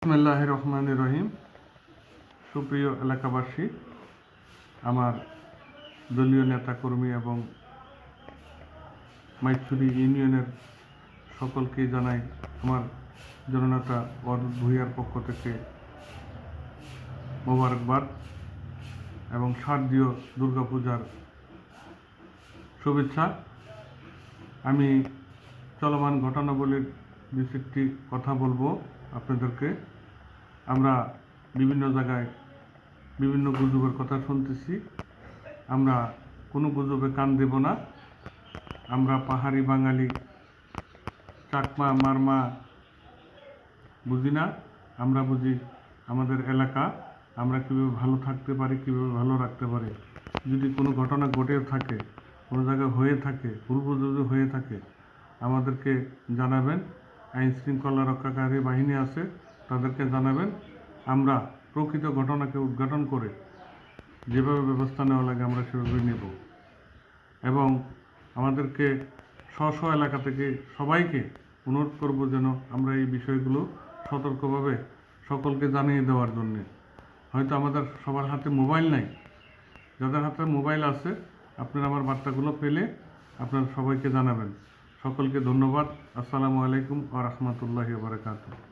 বিসমিল্লাহির রহমানির রহিম। সুপ্রিয় এলাকাবাসী, আমার দলীয় নেতাকর্মী এবং মাইছুরি ইউনিয়নের সকলকে জানাই আমার জননেতা ওয়াদুদ ভূঁইয়ার পক্ষ থেকে মোবারকবাদ এবং শারদীয় দুর্গাপূজার শুভেচ্ছা। আমি চলমান ঘটনাবলীর একটি কথা বলবো আপনাদেরকে। আমরা বিভিন্ন জায়গায় বিভিন্ন গুজবের কথা শুনতেছি। আমরা কোনো গুজবে কান দেব না। আমরা পাহাড়ি বাঙালি, চাকমা মারমা বুঝি না। আমরা বুঝি আমাদের এলাকা, আমরা কীভাবে ভালো থাকতে পারি, কীভাবে ভালো রাখতে পারি। যদি কোনো ঘটনা ঘটে থাকে, কোনো জায়গায় হয়ে থাকে, ভুল হয়ে থাকে, আমাদেরকে জানাবেন। আইন শৃঙ্খলা রক্ষাকারী বাহিনী আছে, তাদেরকে জানাবেন। আমরা প্রকৃত ঘটনাকে উদ্ঘাটন করে যেভাবে ব্যবস্থা নেওয়া লাগে আমরা সেভাবে নেব। এবং আমাদেরকে স্ব এলাকা থেকে সবাইকে অনুরোধ করব যেন আমরা এই বিষয়গুলো সতর্কভাবে সকলকে জানিয়ে দেওয়ার জন্যে। হয়তো আমাদের সবার হাতে মোবাইল নাই, যাদের হাতে মোবাইল আছে আপনারা আমার বার্তাগুলো পেলে আপনারা সবাইকে জানাবেন। সকলকে ধন্যবাদ। আসসালামু আলাইকুম ওয়া রাহমাতুল্লাহি ওয়া বারাকাতুহু।